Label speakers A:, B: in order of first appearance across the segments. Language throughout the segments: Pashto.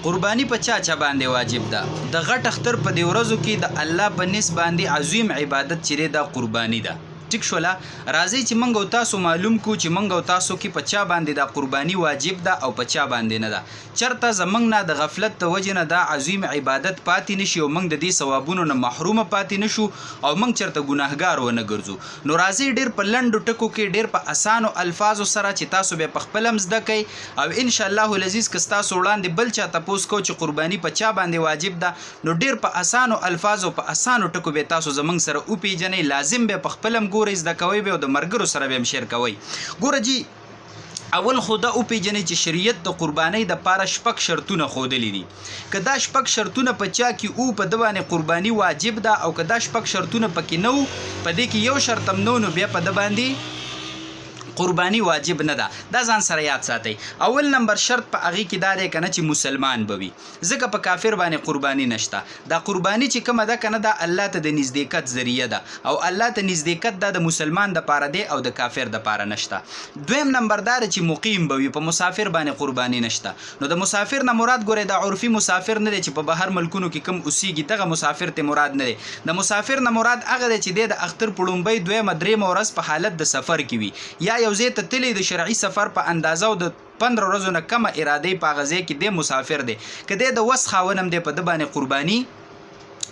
A: قربانی په چا باندې واجب ده؟ د غټ اختر په دې ورځو کې د الله په نس باندې عظیم عبادت چې دا قربانی ده. ټیک شولا، راځي چې منګ او تاسو معلوم کو چې منګ او تاسو کې په چا باندې دا قربانی واجب ده او په چا باندې نه ده. چرته زمنګ نه د غفلت د وجه نه دا عظیم عبادت پاتې نشي او منګ د دې ثوابونو نه محروم پاتې نشو او منګ چرته ګناهګار ونه ګرځو. نو راځي ډیر په لنډو ټکو کې ډیر په اسانو الفاظو سره چې تاسو به په خپل مزده کوي او ان شاء الله العزیز که تاسو وړاندې بل چا تاسو کو چې قربانی په چا باندې واجب ده نو ډیر په اسانو الفاظو په اسانو ټکو به تاسو زمنګ سره او پیجنې لازم به په خپلم ګورئ زده کوي به د مرګرو سره به شیر کوي. ګوره جی اول خدا او پیجنې چې شریعت د قربانی د پاره شپږ شرطونه خودلې دي. که دا شپږ شرطونه په چا کې او په د باندې قربانی واجب ده او که دا شپږ شرطونه پکې نو په دې کې یو شرط هم نو بیا په د باندې قربانی واجب نه ده. دا ځان سره یاد ساتئ. اول نمبر شرط په هغه کې دا دی کنه چې مسلمان بوي، ځکه په کافر باندې قربانی نشته. دا قربانی چې کومه ده کنه دا الله ته د نزدېکت ذریعہ ده او الله ته نزدېکت د مسلمان د پاره دی او د کافر د پاره نشته. دویم نمبر دا چې مقیم بوي، په مسافر باندې قربانی نشته. نو د مسافر نه مراد ګوره د عرفي مسافر نه دی چې په بهر ملکونو کې کم اوسېږي، دغه مسافر ته مراد نه دی. د مسافر نه مراد هغه دی چې د اختر په لومبۍ دویمه درېیمه ورځ په حالت د سفر کې وي یا یو ځای ته تللی د شرعي سفر په اندازه او د 15 ورځو نه کمه اراده په غزه کې د مسافر دی، کله د وس خاونم دی په د باندې قربانی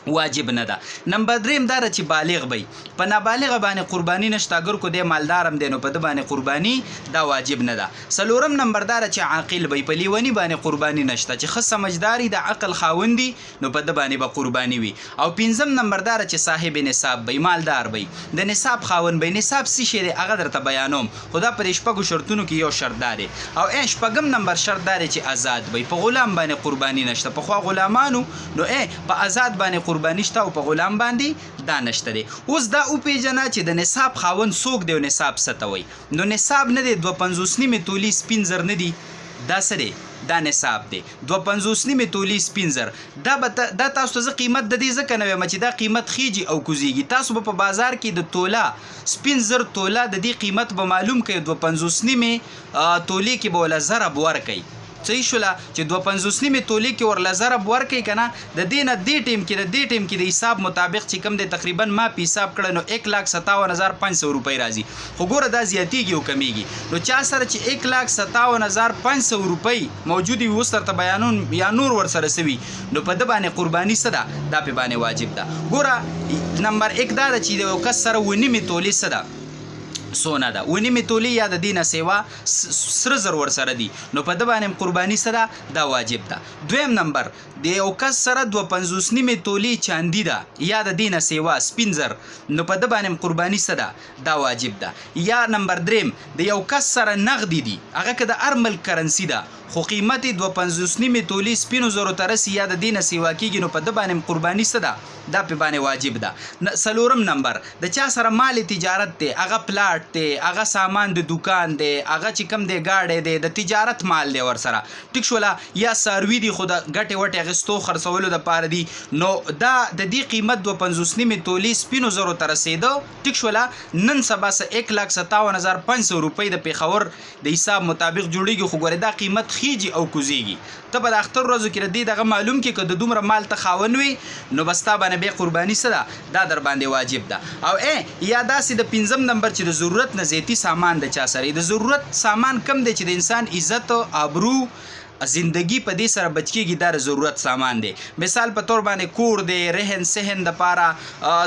A: واجب نه ده. نمبر 3 دا چې بالغ وي، په نابالغ باندې قربانی نشته، اگر کو د مالدارم دی نو په د باندې قربانی دا واجب نه ده. څلورم نمبر دا چې عاقل وي، په لیونی باندې قربانی نشته، چې خص سمجداري د عقل خاوندي نو په د باندې به قربانی وي. او پنځم نمبر دا چې صاحب نصاب وي، مالدار وي، د نصاب خاوند وي. نصاب څه شی دی هغه درته بیانوم، خدا پر شپږو شرطونو کې یو شرط دی او شپږم نمبر شرط دی چې آزاد وي، په غلام باندې قربانی نشته. په خو غلامانو نو په آزاد باندې قربانی شته او په غلام باندې دا نشته دی. اوس دا او پیجنا چې د نصاب خاوند څوک دی او نصاب څه ته وایي. نو نصاب نه دی 250 نیمه تولی سپین زر نه دی، دا څه دی؟ دا نصاب دی 250 نیمه تولی سپین زر. دا تاسو ته قیمت د دې ځکه نه وایم چې دا قیمت خيږي او کوزيږي. تاسو په بازار کې د تولا سپین زر تولا د دې قیمت به معلوم کړئ، 250 نیمه تولی کې به ولا ضرب ورکړئ. صحیح شولا چې 250 نیمه تولی کې ورله ضرب ورکړي کنه د دینه دې ټیم کې د حساب مطابق چې کم دی تقریبا ما په حساب کړه نو 1,57,500 روپۍ راځي. خو ګوره دا زیاتیږي او کمیږي. نو چا سره چې 1,57,500 روپۍ موجودي وي اوس درته بیانون یا نور ورسره سوي نو په د باندې قرباني څه ده دا په باندې واجب ده. ګوره نمبر 1 دا چې د کس سره ونیمه تولی څه ده سونا ده، ونیمه تولی یا د دینه سیوا سره زر ور سره دی نو په د باندې قربانی سره دا واجب ده. دویم نمبر د یو کس سره 250 نیمه تولی چاندی ده یا د دینه سیوا سپین زر نو په د باندې قربانی سره دا واجب ده. یا نمبر 3 د یو کس سره نغدی دی، هغه که د ارمل کرنسی ده خو قیمت 250 نیمه تولی سپینو زرو ترسي یا د دینه سیوا کیږي نو په د باندې قربانی څه ده دا په باندې واجب ده. څلورم نمبر د چا سره مال تجارت دی، هغه پلاټ دی، هغه سامان د دکان دی، هغه چې کم دی گاډي دی، د تجارت مال دی ور سره ټیک شولا یا ساروی دی، خو د ګټه وټه غستو خرڅولو د پاره دی نو دا د دې قیمت 250 نیمه تولی سپینو زرو ترسيدو ټیک شولا. نن سبا 1,57,500 روپۍ د پیښور د حساب مطابق جوړیږي. خو ګوره دا قیمت خيږي او کوزيږي. ته په اختر ورځو کې ردی دغه معلوم کې که د دومره مال ته خاون وي نو بستا باندې به قرباني سره دا در باندې واجب ده. او یا داسې د 5م نمبر چې د ضرورت نه زیاتی سامان د چا سره د ضرورت سامان کم دی چې د انسان عزت او ابرو زندگی په دې سره بچکیږي دا ضرورت سامان دی. مثال په تور باندې کور دی، رهن سهن د پاره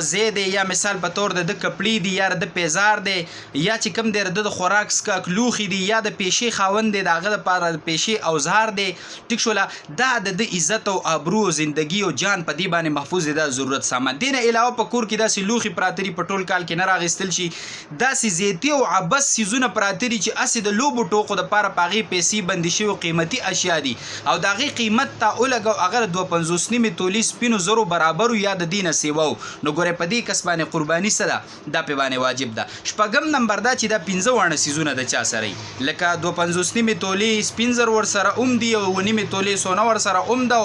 A: زید یا مثال په تور د کپړې دی یا د پیزار دی یا چې کم دی د خوراک سکا کلوخي دی یا د پیشي خاوند دی دغه د پاره د پیشي اوزار دی ټیک شولا. دا د عزت او ابرو زندگی او جان په دې باندې محفوظ دی دا ضرورت سامان. دینه علاوه په کور کې داسې لوخي پراتری په ټول کال کې نه راغستل شي، داسې زیاتی او عبس سيزونه پراتری چې اسې د لوبو ټوکو د پاره پاغي پیسې بندي شي او قیمتي دي او داغي قیمت تا اولګو اگر 250 نیمه تولی سپینو زرو برابر یا د دینه سیوو نو ګوره په دې کسبانه قربانی سره دا په باندې واجب ده. شپږم نمبر دا چې دا 15 وانه سيزونه د چا سره لکه 250 نیمه تولی سپین زر ور سره دی او نیمه تولی سونه ور سره ده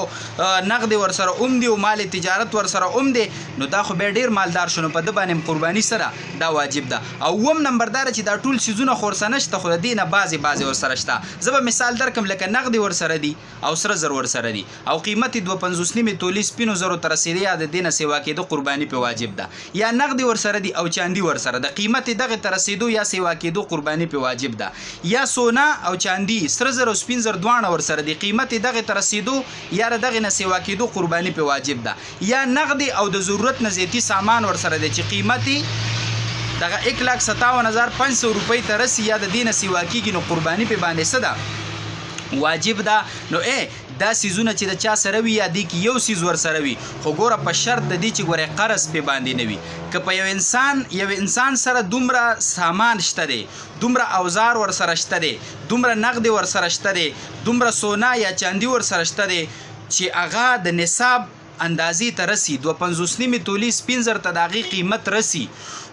A: نقد ور سره دی او مال تجارت ور سره دی نو دا خو به ډیر مالدار شونه په د باندې قربانی سره دا واجب ده. او وم نمبر دا چې دا ټول سيزونه خورسنشت خو د دینه بعضي ور سره شته. زبر مثال درکم لکه نقد ورسره دي او سره زر ورسره دي او قیمت 2.50 نیمه تولی سپینو زرو تر رسیدي یا د دینه سیوا کېدو قرباني په واجب ده یا نقد ورسره دي او چاندي ورسره ده قیمت دغه تر رسیدو یا سیوا کېدو قرباني په واجب ده یا سونا او چاندي سره زر او سپین زر دوانه ورسره دي قیمت دغه تر رسیدو یا دغه نه سیوا کېدو قرباني په واجب ده یا نقد او د ضرورت نه زیاتی سامان ورسره دي چې قیمتي دغه 1,57,500 روپۍ ته رسي یا د دینه سیوا کېږي نو قرباني په باندې څه ده واجب ده نو دا سیزونه چې د چا سره وي یا دی کې یو سیز ور سره وي خو ګوره په شرط د دې چې ګوره قرض په باندې نه وي که په یو انسان سره دومره سامان شته دی دومره اوزار ور سره شته دی دومره نقد ور سره شته دی دومره سونا یا چاندي ور سره شته دی چې هغه د نصاب اندازې ته رسی 2.50 نیمه تولی سپین زر ته د هغې قیمت رسی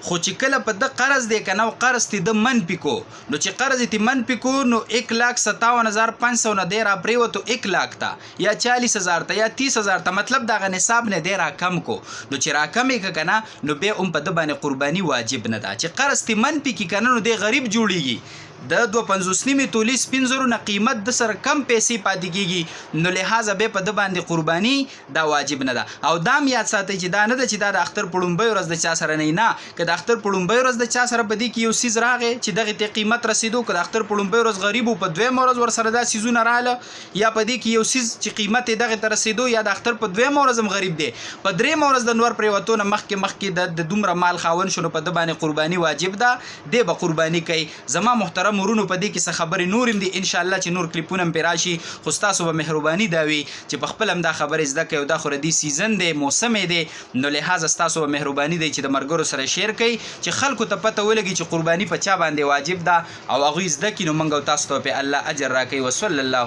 A: خو چې کله په د قرض دی که نه قرض تی د من پی کو نو چې قرض تی من پی کو نو 1,57,500 نه دی را پرېوتو 1 لاک ته یا 40,000 ته یا 30,000 ته مطلب دغه نصاب نه دی را کم کو نو چې را کم یې که نه نو بیا هم په د باندې قرباني واجب نه ده چې قرض تی من پی کی که نه نو دی غریب جوړیږي د 2.50 نیمه تولی سپین زرو نه قیمت د سره کم پیسې پاتې کېږي نو لحاظه به په د باندې قرباني دا واجب نه ده او دام یاد ساتئ چې دا نه ده چې دا د اختر په لومبۍ ورځ د چا سره نه که د اختر په لومبۍ ورځ د چا سره په دې کې یو سیز راغی چې دغې ته قیمت رسېدو که د اختر په لومبۍ ورځ غریب و په دویمه ورځ ورسره دا سیزونه راغله یا په دې کې یو سیز چې قیمت یې دغې ته رسېدو یا د اختر په دویمه ورځ هم غریب دی په درېیمه ورځ د نور پرېوتو نه مخکې د دومره مال خاوند شو نو په ده باندې قرباني واجب ده دی به قرباني کوي زما محترم ورونو په دې کې څه خبرې نور هم دي انشاءالله چې نور کلیپونه هم پرې راشي خو ستاسو به مهرباني دا وي چې په خپل هم دا خبرې زده کوئ او دا خو ردي سیزن دی موسم دی نو لحاظه ستاسو به مهرباني دی چې د ملګرو سره شیر کوئ چې خلکو ته پته ولګي چې قرباني په چا باندې واجب ده او هغوی زده کړي نو موږ او تاسو ته په الله اجر راکوي وصلی الله